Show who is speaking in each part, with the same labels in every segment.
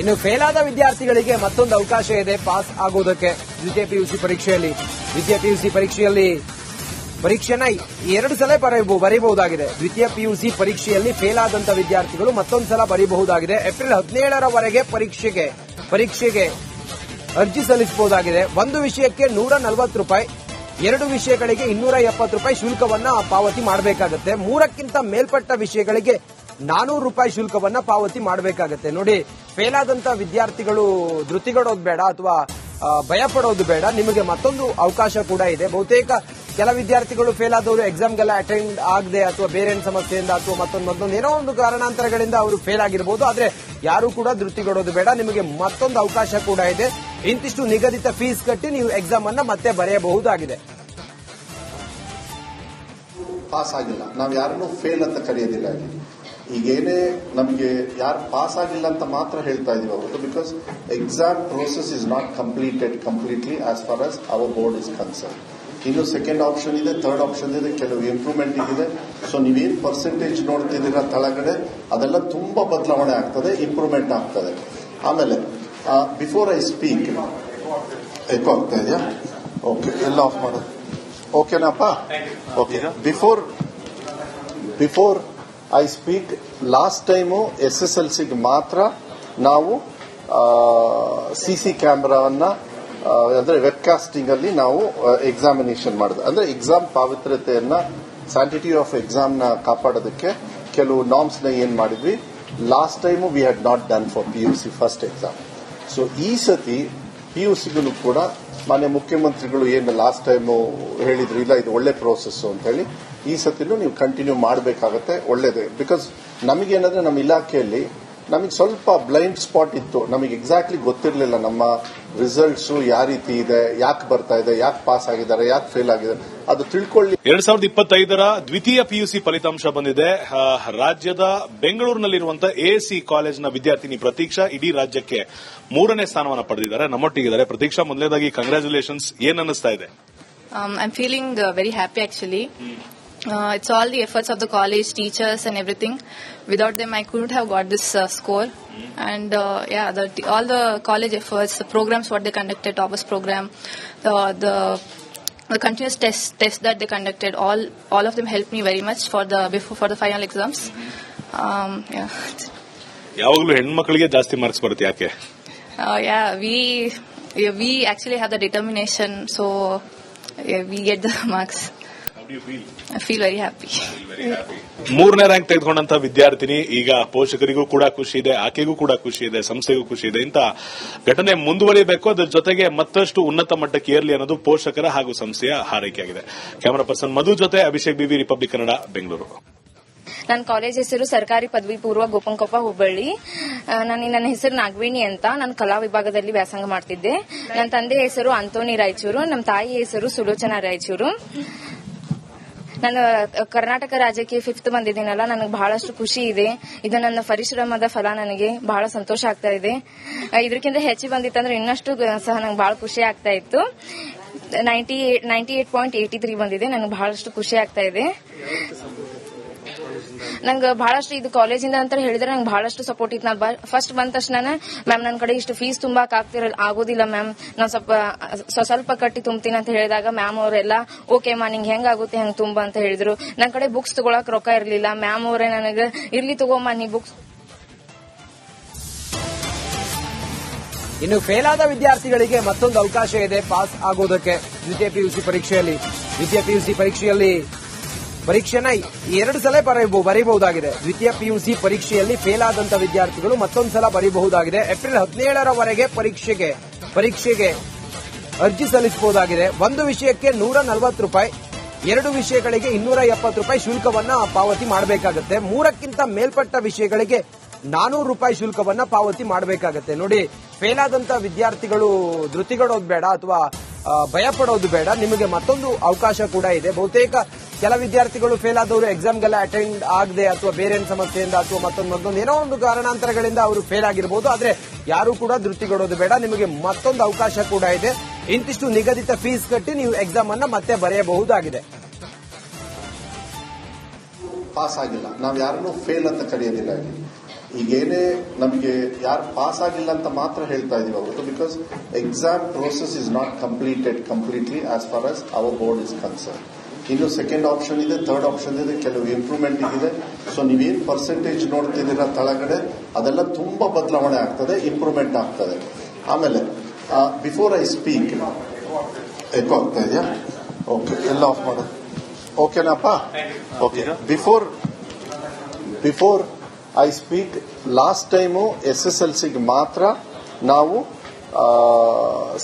Speaker 1: ಇನ್ನು ಫೇಲ್ ಆದ ವಿದ್ಯಾರ್ಥಿಗಳಿಗೆ ಮತ್ತೊಂದು ಅವಕಾಶ ಇದೆ ಪಾಸ್ ಆಗೋದಕ್ಕೆ. ದ್ವಿತೀಯ ಪಿಯುಸಿ ಪರೀಕ್ಷೆಯಲ್ಲಿ ಪರೀಕ್ಷೆನ 2 ಸಲ ಬರೀಬಹುದಾಗಿದೆ. ದ್ವಿತೀಯ ಪಿಯುಸಿ ಪರೀಕ್ಷೆಯಲ್ಲಿ ಫೇಲ್ ಆದಂತ ವಿದ್ಯಾರ್ಥಿಗಳು ಮತ್ತೊಂದು ಸಲ ಬರೀಬಹುದಾಗಿದೆ. ಏಪ್ರಿಲ್ 17ರವರೆಗೆ ಪರೀಕ್ಷೆಗೆ ಅರ್ಜಿ ಸಲ್ಲಿಸಬಹುದಾಗಿದೆ. ಒಂದು ವಿಷಯಕ್ಕೆ ₹140, 2 ವಿಷಯಗಳಿಗೆ ₹270 ಶುಲ್ಕವನ್ನ ಪಾವತಿ ಮಾಡಬೇಕಾಗುತ್ತೆ. 3ಕ್ಕಿಂತ ಮೇಲ್ಪಟ್ಟ ವಿಷಯಗಳಿಗೆ ₹400 ಶುಲ್ಕವನ್ನ ಪಾವತಿ ಮಾಡಬೇಕಾಗುತ್ತೆ. ನೋಡಿ, ಫೇಲ್ ಆದಂತ ವಿದ್ಯಾರ್ಥಿಗಳು ಧೃತಿಗೆಡೋದು ಬೇಡ ಅಥವಾ ಭಯ ಪಡೋದು ಬೇಡ. ನಿಮಗೆ ಮತ್ತೊಂದು ಅವಕಾಶ ಕೂಡ ಇದೆ. ಬಹುತೇಕ ಕೆಲ ವಿದ್ಯಾರ್ಥಿಗಳು ಫೇಲ್ ಆದವರು ಎಕ್ಸಾಮ್ಗೆಲ್ಲ ಅಟೆಂಡ್ ಆಗದೆ ಅಥವಾ ಬೇರೆ ಸಮಸ್ಯೆಯಿಂದ ಅಥವಾ ಮತ್ತೊಂದು ಏನೋ ಒಂದು ಕಾರಣಾಂತರಗಳಿಂದ ಅವರು ಫೇಲ್ ಆಗಿರಬಹುದು. ಆದ್ರೆ ಯಾರು ಕೂಡ ಧೃತಿಗೆಡೋದು ಬೇಡ. ನಿಮಗೆ ಮತ್ತೊಂದು ಅವಕಾಶ ಕೂಡ ಇದೆ. ಇಂತಿಷ್ಟು ನಿಗದಿತ ಫೀಸ್ ಕಟ್ಟಿ ನೀವು ಎಕ್ಸಾಮ್ ಅನ್ನ ಮತ್ತೆ ಬರೆಯಬಹುದಾಗಿದೆ.
Speaker 2: ಪಾಸ್ ಆಗಿಲ್ಲ, ನಾವು ಯಾರನ್ನೂ ಫೇಲ್ ಅಂತ ಕರೆಯೋದಿಲ್ಲ. ಈಗೇನೇ ನಮಗೆ ಯಾರು ಪಾಸ್ ಆಗಿಲ್ಲ ಅಂತ ಮಾತ್ರ ಹೇಳ್ತಾ ಇದೀವಿ ಹೊರತು, because exam process is not completely as far as hour board is concern. ಇನ್ನು ಸೆಕೆಂಡ್ ಆಪ್ಷನ್ ಇದೆ, ಥರ್ಡ್ ಆಪ್ಷನ್ ಇದೆ, ಕೆಲವು ಇಂಪ್ರೂವ್ಮೆಂಟ್ ಇದೆ. ಸೊ ನೀವೇನು ಪರ್ಸೆಂಟೇಜ್ ನೋಡ್ತಿದ್ದೀರಾ ಕೆಳಗಡೆ, ಅದೆಲ್ಲ ತುಂಬಾ ಬದಲಾವಣೆ ಆಗ್ತದೆ, ಇಂಪ್ರೂವ್ಮೆಂಟ್ ಆಗ್ತದೆ. ಆಮೇಲೆ ಬಿಫೋರ್ ಐ ಸ್ಪೀಕ್, ಎಕೋ ಆಗ್ತಾ ಇದೆಯಾ? ಓಕೆ, ಎಲ್ಲ ಆಫ್ ಮಾಡೋದು ಓಕೆನಪ್ಪ? Okay. Before I speak, last time SSLCಗೆ ಮಾತ್ರ ನಾವು CC ಕ್ಯಾಮೆರಾವನ್ನ ಅಂದ್ರೆ ವೆಬ್ಕಾಸ್ಟಿಂಗ್ ಅಲ್ಲಿ ನಾವು ಎಕ್ಸಾಮಿನೇಷನ್ ಮಾಡಿದ್ವಿ. ಅಂದ್ರೆ ಎಕ್ಸಾಮ್ ಪಾವಿತ್ರ್ಯತೆಯನ್ನ, ಸ್ಯಾಂಟಿಟಿ ಆಫ್ ಎಕ್ಸಾಮ್ ನ ಕಾಪಾಡೋದಕ್ಕೆ ಕೆಲವು ನಾರ್ಮ್ಸ್ ನ ಏನ್ ಮಾಡಿದ್ವಿ. Last time we had not done for PUC first exam. So ಈ ಸತಿ PUCಗೂ ಕೂಡ ಮಾನ್ಯ ಮುಖ್ಯಮಂತ್ರಿಗಳು ಏನು ಲಾಸ್ಟ್ ಟೈಮ್ ಹೇಳಿದ್ರು, ಇಲ್ಲ ಇದು ಒಳ್ಳೆ ಪ್ರೋಸೆಸ್ ಅಂತ ಹೇಳಿ, ಈ ಸತಿನೂ ನೀವು ಕಂಟಿನ್ಯೂ ಮಾಡಬೇಕಾಗತ್ತೆ. ಒಳ್ಳೇದೇ. ಬಿಕಾಸ್ ನಮಗೇನಂದ್ರೆ ನಮ್ಮ ಇಲಾಖೆಯಲ್ಲಿ ನಮಗೆ ಸ್ವಲ್ಪ ಬ್ಲೈಂಡ್ ಸ್ಪಾಟ್ ಇತ್ತು. ನಮಗೆ ಎಕ್ಸಾಕ್ಟ್ಲಿ ಗೊತ್ತಿರಲಿಲ್ಲ ನಮ್ಮ ರಿಸಲ್ಟ್ಸ್ ಯಾವ ರೀತಿ ಇದೆ, ಯಾಕೆ ಬರ್ತಾ ಇದೆ, ಯಾಕೆ ಪಾಸ್ ಆಗಿದ್ದಾರೆ, ಯಾಕೆ ಫೇಲ್ ಆಗಿದ್ದಾರೆ, ಅದು ತಿಳ್ಕೊಳ್ಳಿ.
Speaker 3: 2025ರ ದ್ವಿತೀಯ PUC ಫಲಿತಾಂಶ ಬಂದಿದೆ. ರಾಜ್ಯದ ಬೆಂಗಳೂರಿನಲ್ಲಿರುವಂತಹ ASC ಕಾಲೇಜಿನ ವಿದ್ಯಾರ್ಥಿನಿ ಪ್ರತೀಕ್ಷಾ ಇಡೀ ರಾಜ್ಯಕ್ಕೆ 3ನೇ ಸ್ಥಾನವನ್ನು ಪಡೆದಿದ್ದಾರೆ. ನಮ್ಮೊಟ್ಟಿಗಿದ್ದಾರೆ. ಪ್ರತೀಕ್ಷಾ, ಮೊದಲನೇದಾಗಿ ಕಂಗ್ರಾಚುಲೇಷನ್ಸ್. ಏನ್ ಅನ್ನಿಸ್ತಾ ಇದೆ?
Speaker 4: I'm feeling very happy actually. It's all the efforts of the college, teachers and everything. Without them I couldn't have got this score. And all the college efforts, the programs what they conducted, toppers program, the continuous tests that they conducted, all of them helped me very much for the final exams.
Speaker 3: ಯಾವಾಗಲೂ ಹೆಣ್ಮಕ್ಳಿಗೆ ಜಾಸ್ತಿ marks ಬರುತ್ತೆ, ಯಾಕೆ?
Speaker 4: We actually have the determination, so we get the marks.
Speaker 3: How do you feel?
Speaker 4: I feel very happy.
Speaker 3: 3ನೇ rank ತೆಗೆದುಕೊಂಡಂತ ವಿದ್ಯಾರ್ಥಿನಿ, ಈಗ ಪೋಷಕರಿಗೂ ಕೂಡ ಖುಷಿ ಇದೆ, ಆಕೆಗೂ ಕೂಡ ಖುಷಿ ಇದೆ, ಸಂಸ್ಥೆಗೂ ಖುಷಿ ಇದೆ. ಇಂತ ಘಟನೆ ಮುಂದುವರಿಯಬೇಕು, ಅದರ ಜೊತೆಗೆ ಮತ್ತಷ್ಟು ಉನ್ನತ ಮಟ್ಟಕ್ಕೆ ಏರಲಿ ಅನ್ನೋದು ಪೋಷಕರ ಹಾಗೂ ಸಂಸ್ಥೆಯ ಹಾರೈಕೆಯಾಗಿದೆ. ಕ್ಯಾಮರಾ ಪರ್ಸನ್ ಮಧು ಜೊತೆ ಅಭಿಷೇಕ್ BB, ರಿಪಬ್ಲಿಕ್ ಕನ್ನಡ, ಬೆಂಗಳೂರು.
Speaker 5: ನನ್ನ ಕಾಲೇಜ್ ಹೆಸರು ಸರ್ಕಾರಿ ಪದವಿ ಪೂರ್ವ ಗೋಪಂಕೊಪ್ಪ, ಹುಬ್ಬಳ್ಳಿ. ನನ್ನ ಹೆಸರು ನಾಗವೇಣಿ ಅಂತ. ನಾನು ಕಲಾ ವಿಭಾಗದಲ್ಲಿ ವ್ಯಾಸಂಗ ಮಾಡ್ತಿದ್ದೆ. ನನ್ನ ತಂದೆ ಹೆಸರು ಅಂತೋನಿ ರಾಯಚೂರು, ನಮ್ಮ ತಾಯಿ ಹೆಸರು ಸುಲೋಚನಾ ರಾಯಚೂರು. ನಾನು ಕರ್ನಾಟಕ ರಾಜ್ಯಕ್ಕೆ 5th ಬಂದಿದ್ದೀನಲ್ಲ, ನನಗೆ ಬಹಳಷ್ಟು ಖುಷಿ ಇದೆ. ಇದು ನನ್ನ ಪರಿಶ್ರಮದ ಫಲ. ನನಗೆ ಬಹಳ ಸಂತೋಷ ಆಗ್ತಾ ಇದೆ. ಇದಕ್ಕಿಂತ ಹೆಚ್ಚು ಬಂದಿತ್ತಂದ್ರೆ ಇನ್ನಷ್ಟು ಸಹ ನಂಗೆ ಬಹಳ ಖುಷಿ ಆಗ್ತಾ ಇತ್ತು. 98.83 ಬಂದಿದೆ. ನನಗೆ ಬಹಳಷ್ಟು ಖುಷಿ ಆಗ್ತಾ ಇದೆ. ನಂಗೆ ಬಹಳಷ್ಟು ಇದು ಕಾಲೇಜಿಂದ ಅಂತ ಹೇಳಿದ್ರೆ ನಂಗೆ ಬಹಳಷ್ಟು ಸಪೋರ್ಟ್ ಇತ್ತು. ನಾನು ಫಸ್ಟ್ ಬಂದ ತಕ್ಷಣ ಮ್ಯಾಮ್ ನನ್ನ ಕಡೆ ಇಷ್ಟು ಫೀಸ್ ತುಂಬಾಕ್ ಆಗೋದಿಲ್ಲ ಮ್ಯಾಮ್, ನಾನು ಸ್ವಲ್ಪ ಕಟ್ಟಿ ತುಂಬ್ತೀನಿ ಅಂತ ಹೇಳಿದಾಗ ಮ್ಯಾಮ್ ಅವರೆಲ್ಲ ಓಕೆ ಮಾ ನಿಂಗೆ ಹೆಂಗಾಗುತ್ತೆ ಹೆಂಗ್ ತುಂಬ ಅಂತ ಹೇಳಿದ್ರು. ನನ್ನ ಕಡೆ ಬುಕ್ಸ್ ತಗೊಳಕ್ ರೊಕ್ಕ ಇರ್ಲಿಲ್ಲ. ಮ್ಯಾಮ್ ಅವರೇ ನನಗೆ ಇರ್ಲಿ ತಗೋಮ್ಮ ನೀ ಬುಕ್ಸ್.
Speaker 1: ಇನ್ನು ಫೇಲ್ ಆದ ವಿದ್ಯಾರ್ಥಿಗಳಿಗೆ ಮತ್ತೊಂದು ಅವಕಾಶ ಇದೆ ಪಾಸ್ ಆಗೋದಕ್ಕೆ. ದ್ವಿತೀಯ ಪಿಯುಸಿ ಪರೀಕ್ಷೆಯಲ್ಲಿ ಪರೀಕ್ಷೆನ 2 ಸಲ ಬರೀಬಹುದಾಗಿದೆ. ದ್ವಿತೀಯ PUC ಪರೀಕ್ಷೆಯಲ್ಲಿ ಫೇಲ್ ಆದಂತ ವಿದ್ಯಾರ್ಥಿಗಳು ಮತ್ತೊಂದು ಸಲ ಬರೀಬಹುದಾಗಿದೆ. ಏಪ್ರಿಲ್ 17ರವರೆಗೆ ಪರೀಕ್ಷೆಗೆ ಅರ್ಜಿ ಸಲ್ಲಿಸಬಹುದಾಗಿದೆ. ಒಂದು ವಿಷಯಕ್ಕೆ ₹140, 2 ವಿಷಯಗಳಿಗೆ ₹270 ಶುಲ್ಕವನ್ನ ಪಾವತಿ ಮಾಡಬೇಕಾಗುತ್ತೆ. 3ಕ್ಕಿಂತ ಮೇಲ್ಪಟ್ಟ ವಿಷಯಗಳಿಗೆ ₹400 ಶುಲ್ಕವನ್ನ ಪಾವತಿ ಮಾಡಬೇಕಾಗುತ್ತೆ. ನೋಡಿ, ಫೇಲ್ ಆದಂತ ವಿದ್ಯಾರ್ಥಿಗಳು ಧೃತಿಗೆಡೋದು ಬೇಡ ಅಥವಾ ಭಯ ಪಡೋದು ಬೇಡ. ನಿಮಗೆ ಮತ್ತೊಂದು ಅವಕಾಶ ಕೂಡ ಇದೆ. ಬಹುತೇಕ ಕೆಲ ವಿದ್ಯಾರ್ಥಿಗಳು ಫೇಲ್ ಆದವರು ಎಕ್ಸಾಮ್ಗೆಲ್ಲ ಅಟೆಂಡ್ ಆಗದೆ ಅಥವಾ ಬೇರೆ ಸಮಸ್ಯೆಯಿಂದ ಅಥವಾ ಮತ್ತೊಂದು ಏನೋ ಒಂದು ಕಾರಣಾಂತರಗಳಿಂದ ಅವರು ಫೇಲ್ ಆಗಿರಬಹುದು. ಆದ್ರೆ ಯಾರು ಕೂಡ ಧೃತಿಗೆಡೋದು ಬೇಡ. ನಿಮಗೆ ಮತ್ತೊಂದು ಅವಕಾಶ ಕೂಡ ಇದೆ. ಇಂತಿಷ್ಟು ನಿಗದಿತ ಫೀಸ್ ಕಟ್ಟಿ ನೀವು ಎಕ್ಸಾಮ್ ಅನ್ನ ಮತ್ತೆ ಬರೆಯಬಹುದಾಗಿದೆ.
Speaker 2: ಪಾಸ್ ಆಗಿಲ್ಲ, ನಾವು ಯಾರನ್ನೂ ಫೇಲ್ ಅಂತ ಕರೆಯೋದಿಲ್ಲ. ಈಗೇನೇ ನಮಗೆ ಯಾರು ಪಾಸ್ ಆಗಿಲ್ಲ ಅಂತ ಮಾತ್ರ ಹೇಳ್ತಾ ಇದೀವಿ ಅವತ್ತು, because exam process is not completed completely as far as hour board is concern. ಇನ್ನು ಸೆಕೆಂಡ್ ಆಪ್ಷನ್ ಇದೆ, ಥರ್ಡ್ ಆಪ್ಷನ್ ಇದೆ, ಕೆಲವು ಇಂಪ್ರೂವ್ಮೆಂಟ್ ಇದೆ. ಸೊ ನೀವೇನು ಪರ್ಸೆಂಟೇಜ್ ನೋಡ್ತಿದ್ದೀರಾ ತಳಗಡೆ, ಅದೆಲ್ಲ ತುಂಬಾ ಬದಲಾವಣೆ ಆಗ್ತದೆ, ಇಂಪ್ರೂವ್ಮೆಂಟ್ ಆಗ್ತದೆ. ಆಮೇಲೆ ಬಿಫೋರ್ ಐ ಸ್ಪೀಕ್, ಎಕೋ ಆಗ್ತಾ ಇದೆಯಾ? ಓಕೆ, ಎಲ್ಲ ಆಫ್ ಮಾಡೋದು ಓಕೆನಪ್ಪ? Okay. Before I speak, last time SSLCಗೆ ಮಾತ್ರ ನಾವು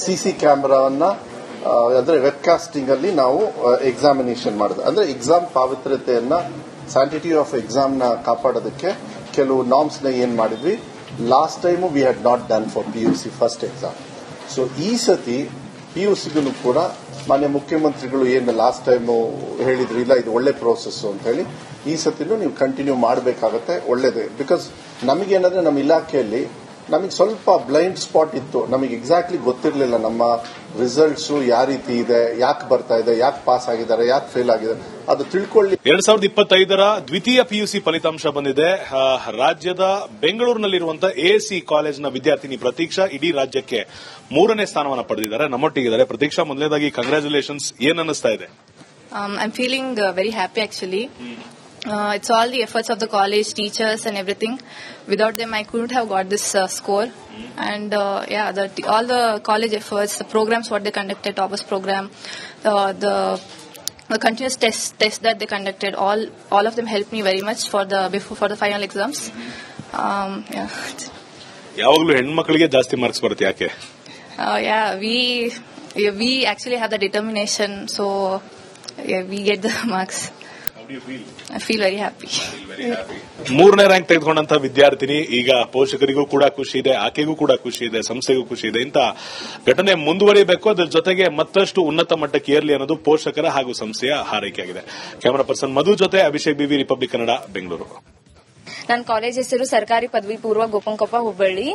Speaker 2: CC ಕ್ಯಾಮ್ರಾವನ್ನ ಅಂದ್ರೆ ವೆಬ್ಕಾಸ್ಟಿಂಗ್ ಅಲ್ಲಿ ನಾವು ಎಕ್ಸಾಮಿನೇಷನ್ ಮಾಡಿದ್ವಿ. ಅಂದ್ರೆ ಎಕ್ಸಾಮ್ ಪಾವಿತ್ರ್ಯತೆಯನ್ನ, ಸ್ಯಾಂಟಿಟಿ ಆಫ್ ಎಕ್ಸಾಮ್ ನ ಕಾಪಾಡೋದಕ್ಕೆ ಕೆಲವು ನಾರ್ಮ್ಸ್ ನ ಏನ್ ಮಾಡಿದ್ವಿ. Last time we had not done for PUC first exam. So ಈ ಸತಿ PUCಗೂ ಕೂಡ ಮಾನ್ಯ ಮುಖ್ಯಮಂತ್ರಿಗಳು ಏನು ಲಾಸ್ಟ್ ಟೈಮ್ ಹೇಳಿದ್ರು, ಇಲ್ಲ ಇದು ಒಳ್ಳೆ ಪ್ರೋಸೆಸ್ ಅಂತ ಹೇಳಿ, ಈ ಸತಿನೂ ನೀವು ಕಂಟಿನ್ಯೂ ಮಾಡಬೇಕಾಗತ್ತೆ. ಒಳ್ಳೇದೇ. ಬಿಕಾಸ್ ನಮಗೇನಂದ್ರೆ ನಮ್ಮ ಇಲಾಖೆಯಲ್ಲಿ ನಮಗೆ ಸ್ವಲ್ಪ ಬ್ಲೈಂಡ್ ಸ್ಪಾಟ್ ಇತ್ತು. ನಮಗೆ ಎಕ್ಸಾಕ್ಟ್ಲಿ ಗೊತ್ತಿರಲಿಲ್ಲ ನಮ್ಮ ರಿಸಲ್ಟ್ಸ್ ಯಾವ ರೀತಿ ಇದೆ, ಯಾಕೆ ಬರ್ತಾ ಇದೆ, ಯಾಕೆ ಪಾಸ್ ಆಗಿದ್ದಾರೆ, ಯಾಕೆ ಫೇಲ್ ಆಗಿದ್ದಾರೆ, ಅದು ತಿಳ್ಕೊಳ್ಳಿ.
Speaker 3: 2025ರ ದ್ವಿತೀಯ PUC ಫಲಿತಾಂಶ ಬಂದಿದೆ. ರಾಜ್ಯದ ಬೆಂಗಳೂರಿನಲ್ಲಿರುವಂತಹ ASC ಕಾಲೇಜಿನ ವಿದ್ಯಾರ್ಥಿನಿ ಪ್ರತೀಕ್ಷಾ ಇಡೀ ರಾಜ್ಯಕ್ಕೆ 3ನೇ ಸ್ಥಾನವನ್ನು ಪಡೆದಿದ್ದಾರೆ. ನಮ್ಮೊಟ್ಟಿಗಿದ್ದಾರೆ. ಪ್ರತೀಕ್ಷಾ, ಮೊದಲನೇದಾಗಿ ಕಂಗ್ರಾಚುಲೇಷನ್ಸ್. ಏನ್ ಅನ್ನಿಸ್ತಾ ಇದೆ?
Speaker 4: I'm feeling very happy actually. It's all the efforts of the college, teachers and everything. Without them, I couldn't have got this score. And all the college efforts, the programs what they conducted, toppers program, the continuous tests that they conducted, all of them helped me very much for the final exams.
Speaker 3: ಯಾವಾಗಲೂ ಹೆಣ್ಮಕ್ಳಿಗೆ ಜಾಸ್ತಿ marks ಬರುತ್ತೆ, ಯಾಕೆ?
Speaker 4: We actually have the determination, so we get the marks.
Speaker 3: How do you feel?
Speaker 4: I feel very happy.
Speaker 3: 3ನೇ rank ತೆಗೆದುಕೊಂಡಂತ ವಿದ್ಯಾರ್ಥಿನಿ ಈಗ ಪೋಷಕರಿಗೂ ಕೂಡ ಖುಷಿ ಇದೆ, ಆಕೆಗೂ ಕೂಡ ಖುಷಿ ಇದೆ, ಸಂಸ್ಥೆಗೂ ಖುಷಿ ಇದೆ. ಇಂತ ಘಟನೆ ಮುಂದುವರಿಯಬೇಕು, ಅದರ ಜೊತೆಗೆ ಮತ್ತಷ್ಟು ಉನ್ನತ ಮಟ್ಟಕ್ಕೆ ಏರಲಿ ಅನ್ನೋದು ಪೋಷಕರ ಹಾಗೂ ಸಂಸ್ಥೆಯ ಹಾರೈಕೆಯಾಗಿದೆ. ಕ್ಯಾಮರಾ ಪರ್ಸನ್ ಮಧು ಜೊತೆ ಅಭಿಷೇಕ್ BV, ರಿಪಬ್ಲಿಕ್ ಕನ್ನಡ, ಬೆಂಗಳೂರು.
Speaker 5: ನನ್ನ ಕಾಲೇಜ್ ಹೆಸರು ಸರ್ಕಾರಿ ಪದವಿ ಪೂರ್ವ ಗೋಪಂಕೊಪ್ಪ ಹುಬ್ಬಳ್ಳಿ.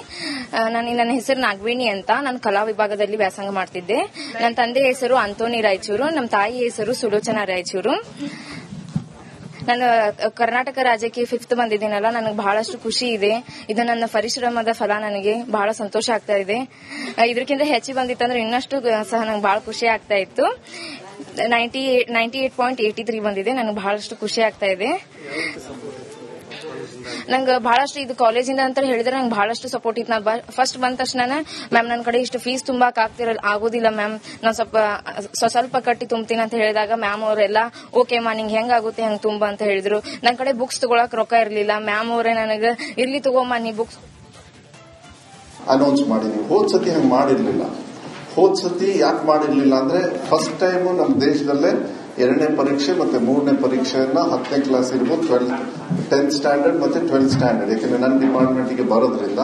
Speaker 5: ನನ್ನ ಹೆಸರು ನಾಗವೇಣಿ ಅಂತ. ನಾನು ಕಲಾ ವಿಭಾಗದಲ್ಲಿ ವ್ಯಾಸಂಗ ಮಾಡ್ತಿದ್ದೆ. ನನ್ನ ತಂದೆ ಹೆಸರು ಅಂತೋನಿ ರಾಯಚೂರು, ನಮ್ಮ ತಾಯಿ ಹೆಸರು ಸುಲೋಚನಾ ರಾಯಚೂರು. ನಾನು ಕರ್ನಾಟಕ ರಾಜ್ಯಕ್ಕೆ 5th ಬಂದಿದ್ದೀನಲ್ಲ, ನನಗೆ ಬಹಳಷ್ಟು ಖುಷಿ ಇದೆ. ಇದು ನನ್ನ ಪರಿಶ್ರಮದ ಫಲ. ನನಗೆ ಬಹಳ ಸಂತೋಷ ಆಗ್ತಾ ಇದೆ. ಇದಕ್ಕಿಂತ ಹೆಚ್ಚು ಬಂದಿತ್ತಂದ್ರೆ ಇನ್ನಷ್ಟು ಸಹ ನಂಗೆ ಬಹಳ ಖುಷಿ ಆಗ್ತಾ ಇತ್ತು. 98.83 ಬಂದಿದೆ. ನನಗೆ ಬಹಳಷ್ಟು ಖುಷಿ ಆಗ್ತಾ ಇದೆ. ನಂಗೆ ಬಹಳಷ್ಟು ಇದು ಕಾಲೇಜಿಂದ ಅಂತ ಹೇಳಿದ್ರೆ ನಂಗೆ ಬಹಳಷ್ಟು ಸಪೋರ್ಟ್ ಇತ್ತು. ನಾನು ಫಸ್ಟ್ ಬಂದ ತಕ್ಷಣ ಮ್ಯಾಮ್ ನನ್ನ ಕಡೆ ಇಷ್ಟು ಫೀಸ್ ತುಂಬಾಕ್ ಆಗೋದಿಲ್ಲ ಮ್ಯಾಮ್, ನಾನು ಸ್ವಲ್ಪ ಕಟ್ಟಿ ತುಂಬ್ತೀನಿ ಅಂತ ಹೇಳಿದಾಗ ಮ್ಯಾಮ್ ಅವರೆಲ್ಲ ಓಕೆ ಮಾ ನಿಂಗೆ ಹೆಂಗಾಗುತ್ತೆ ಹಂಗೆ ತುಂಬ ಅಂತ ಹೇಳಿದ್ರು. ನನ್ನ ಕಡೆ ಬುಕ್ಸ್ ತಗೊಳಕ್ ರೊಕ್ಕ ಇರ್ಲಿಲ್ಲ. ಮ್ಯಾಮ್ ಅವರೇ ನನಗೆ ಇರ್ಲಿ ತಗೋಮ್ಮ ನೀ ಬುಕ್ಸ್
Speaker 2: ಅನೌನ್ಸ್ ಮಾಡಿದ್ವಿ. ಹೋದ್ ಸತಿ ಹಂಗೆ ಮಾಡಿರ್ಲಿಲ್ಲ. ಹೋದ್ ಸತಿ ಯಾಕೆ ಮಾಡಿರ್ಲಿಲ್ಲ ಅಂದ್ರೆ ಫಸ್ಟ್ ಟೈಮ್ ನಮ್ಮ ದೇಶದಲ್ಲೇ 2ನೇ ಪರೀಕ್ಷೆ ಮತ್ತೆ 3ನೇ ಪರೀಕ್ಷೆಯನ್ನ 10ನೇ ಕ್ಲಾಸ್ ಇರ್ಬೋದು, 10th ಸ್ಟ್ಯಾಂಡರ್ಡ್ ಮತ್ತೆ 12th ಸ್ಟ್ಯಾಂಡರ್ಡ್, ಯಾಕಂದ್ರೆ ನನ್ನ ಡಿಪಾರ್ಟ್ಮೆಂಟ್ಗೆ ಬರೋದ್ರಿಂದ